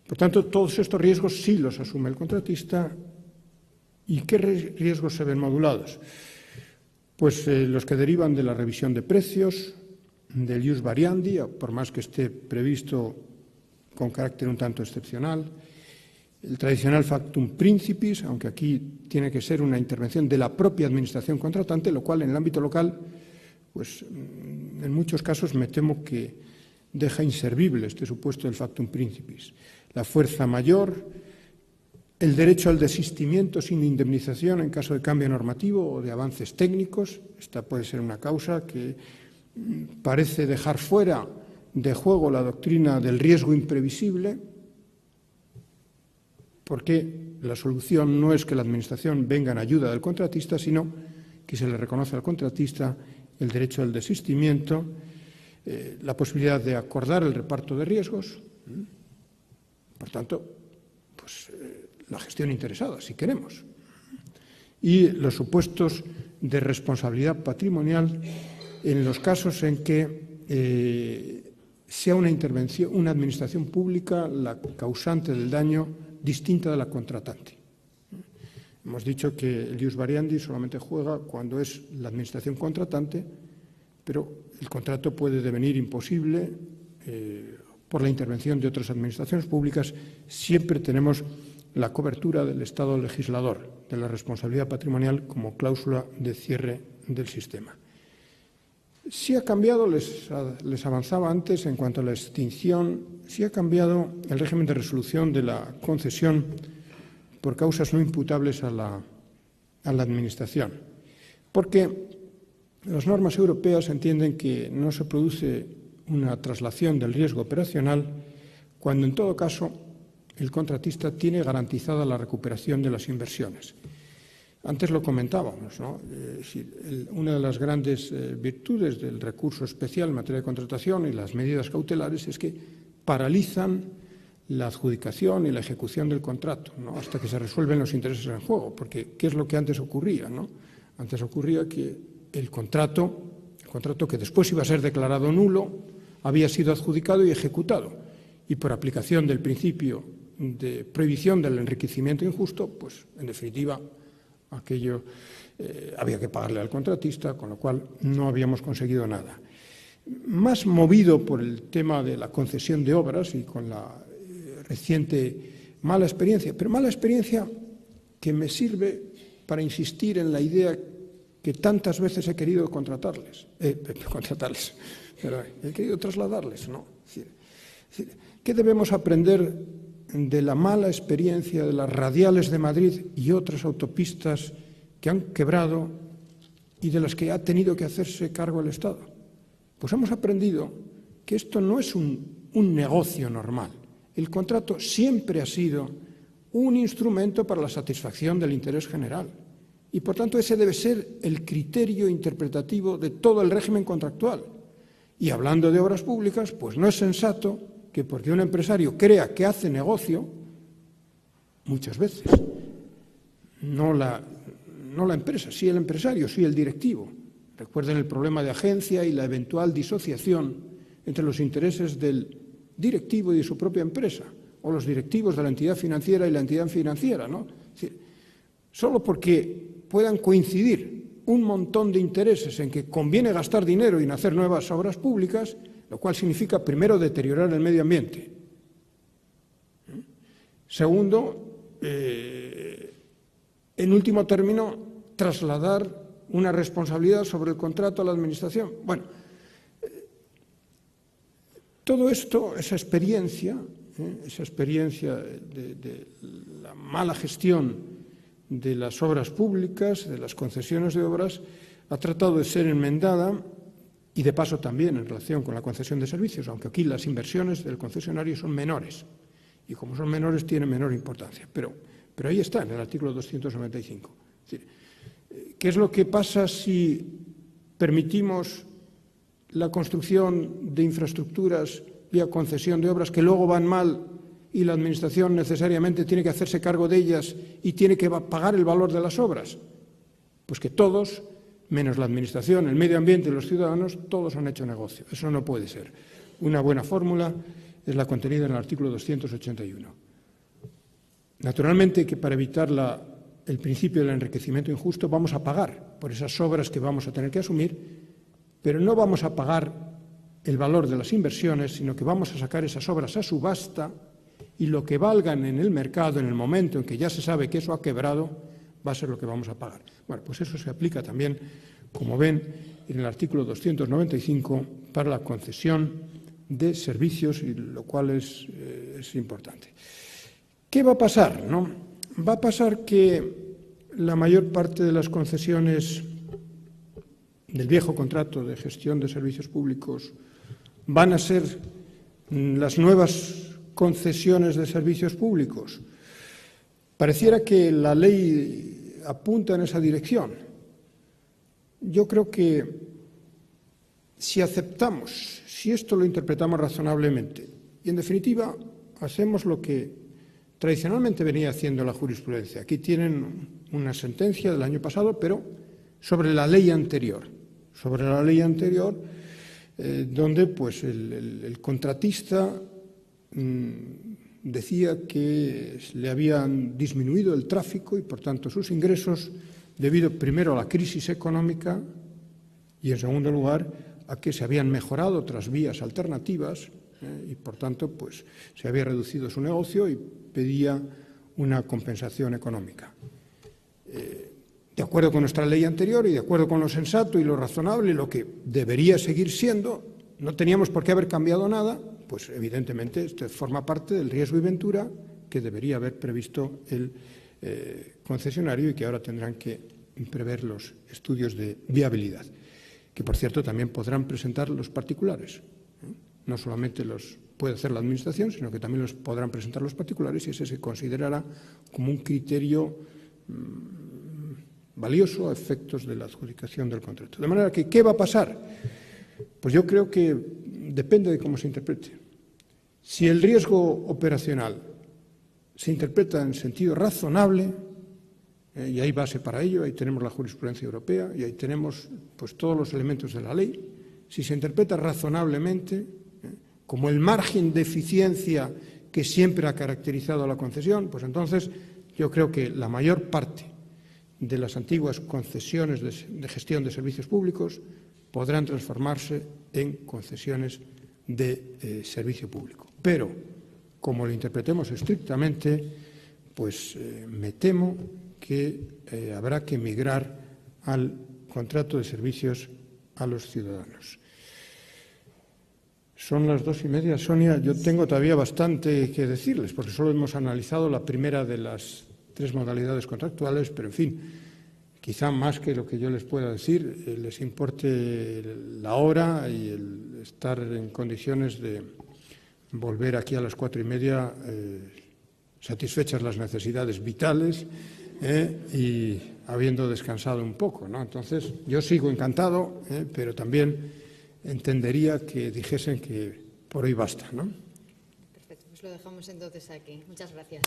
Por tanto, todos estos riesgos sí los asume el contratista. ¿Y qué riesgos se ven modulados? Pues los que derivan de la revisión de precios, del ius variandi, por más que esté previsto con carácter un tanto excepcional, el tradicional factum principis, aunque aquí tiene que ser una intervención de la propia administración contratante, lo cual en el ámbito local, pues en muchos casos me temo que deja inservible este supuesto del factum principis. La fuerza mayor, el derecho al desistimiento sin indemnización en caso de cambio normativo o de avances técnicos. Esta puede ser una causa que parece dejar fuera de juego la doctrina del riesgo imprevisible, porque la solución no es que la Administración venga en ayuda del contratista, sino que se le reconoce al contratista el derecho al desistimiento, la posibilidad de acordar el reparto de riesgos. Por tanto, pues la gestión interesada, si queremos, y los supuestos de responsabilidad patrimonial en los casos en que sea una intervención, una administración pública la causante del daño distinta de la contratante. Hemos dicho que el ius variandi solamente juega cuando es la administración contratante, pero el contrato puede devenir imposible por la intervención de otras administraciones públicas. Siempre tenemos la cobertura del Estado legislador, de la responsabilidad patrimonial como cláusula de cierre del sistema. Sí ha cambiado, les avanzaba antes en cuanto a la extinción, sí ha cambiado el régimen de resolución de la concesión por causas no imputables a la Administración, porque las normas europeas entienden que no se produce una traslación del riesgo operacional cuando en todo caso el contratista tiene garantizada la recuperación de las inversiones. Antes lo comentábamos, ¿no? Una de las grandes virtudes del recurso especial en materia de contratación y las medidas cautelares es que paralizan la adjudicación y la ejecución del contrato, ¿no? Hasta que se resuelven los intereses en juego, porque ¿qué es lo que antes ocurría, ¿no? Antes ocurría que el contrato que después iba a ser declarado nulo, había sido adjudicado y ejecutado, y por aplicación del principio de prohibición del enriquecimiento injusto, pues en definitiva aquello había que pagarle al contratista, con lo cual no habíamos conseguido nada. Más movido por el tema de la concesión de obras y con la reciente mala experiencia, pero mala experiencia que me sirve para insistir en la idea que tantas veces he querido he querido trasladarles, ¿no? ¿Qué debemos aprender de la mala experiencia de las radiales de Madrid y otras autopistas que han quebrado y de las que ha tenido que hacerse cargo el Estado? Pues hemos aprendido que esto no es un negocio normal. El contrato siempre ha sido un instrumento para la satisfacción del interés general y, por tanto, ese debe ser el criterio interpretativo de todo el régimen contractual. Y hablando de obras públicas, pues no es sensato que porque un empresario crea que hace negocio, muchas veces, no la empresa, sí el empresario, sí el directivo. Recuerden el problema de agencia y la eventual disociación entre los intereses del directivo y de su propia empresa, o los directivos de la entidad financiera y la entidad financiera, ¿no? Es decir, solo porque puedan coincidir un montón de intereses en que conviene gastar dinero y en hacer nuevas obras públicas, lo cual significa, primero, deteriorar el medio ambiente. Segundo, en último término, trasladar una responsabilidad sobre el contrato a la Administración. Bueno, todo esto, esa experiencia de la mala gestión de las obras públicas, de las concesiones de obras, ha tratado de ser enmendada y, de paso, también en relación con la concesión de servicios, aunque aquí las inversiones del concesionario son menores y, como son menores, tienen menor importancia. Pero ahí está, en el artículo 295. Es decir, ¿qué es lo que pasa si permitimos la construcción de infraestructuras vía concesión de obras que luego van mal y la Administración necesariamente tiene que hacerse cargo de ellas y tiene que pagar el valor de las obras? Pues que todos, menos la Administración, el medio ambiente y los ciudadanos, todos han hecho negocio. Eso no puede ser. Una buena fórmula es la contenida en el artículo 281. Naturalmente que para evitar el principio del enriquecimiento injusto vamos a pagar por esas obras que vamos a tener que asumir, pero no vamos a pagar el valor de las inversiones, sino que vamos a sacar esas obras a subasta y lo que valgan en el mercado en el momento en que ya se sabe que eso ha quebrado va a ser lo que vamos a pagar. Bueno, pues eso se aplica también, como ven, en el artículo 295 para la concesión de servicios, y lo cual es importante. ¿Qué va a pasar, no? Va a pasar que la mayor parte de las concesiones del viejo contrato de gestión de servicios públicos van a ser las nuevas concesiones de servicios públicos. Pareciera que la ley apunta en esa dirección. Yo creo que si aceptamos, si esto lo interpretamos razonablemente y, en definitiva, hacemos lo que tradicionalmente venía haciendo la jurisprudencia. Aquí tienen una sentencia del año pasado, pero sobre la ley anterior. Sobre la ley anterior, donde pues, el contratista decía que le habían disminuido el tráfico y, por tanto, sus ingresos, debido primero a la crisis económica y, en segundo lugar, a que se habían mejorado otras vías alternativas y, por tanto, pues, se había reducido su negocio y pedía una compensación económica. De acuerdo con nuestra ley anterior y de acuerdo con lo sensato y lo razonable, lo que debería seguir siendo, no teníamos por qué haber cambiado nada, pues evidentemente esto forma parte del riesgo y ventura que debería haber previsto el concesionario y que ahora tendrán que prever los estudios de viabilidad, que por cierto también podrán presentar los particulares. No solamente los puede hacer la Administración, sino que también los podrán presentar los particulares y ese se considerará como un criterio valioso a efectos de la adjudicación del contrato. De manera que, ¿qué va a pasar? Pues yo creo que depende de cómo se interprete. Si el riesgo operacional se interpreta en sentido razonable, y hay base para ello, ahí tenemos la jurisprudencia europea y ahí tenemos pues, todos los elementos de la ley, si se interpreta razonablemente, como el margen de eficiencia que siempre ha caracterizado a la concesión, pues entonces yo creo que la mayor parte de las antiguas concesiones de gestión de servicios públicos podrán transformarse en concesiones de servicio público. Pero, como lo interpretemos estrictamente, pues me temo que habrá que migrar al contrato de servicios a los ciudadanos. Son las 2:30, Sonia. Yo tengo todavía bastante que decirles, porque solo hemos analizado la primera de las 3 modalidades contractuales, pero, en fin, quizá más que lo que yo les pueda decir, les importe la hora y el estar en condiciones de volver aquí a las 4:30 satisfechas las necesidades vitales y habiendo descansado un poco, ¿no? Entonces, yo sigo encantado, pero también entendería que dijesen que por hoy basta, ¿no? Perfecto, pues lo dejamos entonces aquí. Muchas gracias.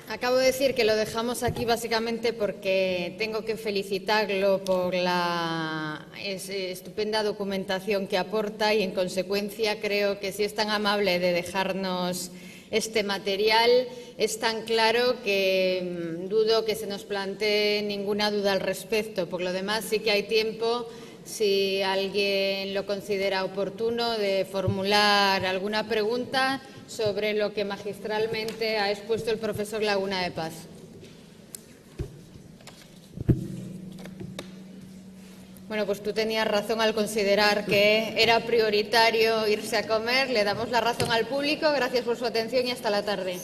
Acabo de decir que lo dejamos aquí básicamente porque tengo que felicitarlo por la estupenda documentación que aporta y, en consecuencia, creo que si es tan amable de dejarnos este material es tan claro que dudo que se nos plantee ninguna duda al respecto. Por lo demás, sí que hay tiempo, si alguien lo considera oportuno, de formular alguna pregunta sobre lo que magistralmente ha expuesto el profesor Laguna de Paz. Bueno, pues tú tenías razón al considerar que era prioritario irse a comer. Le damos la razón al público. Gracias por su atención y hasta la tarde.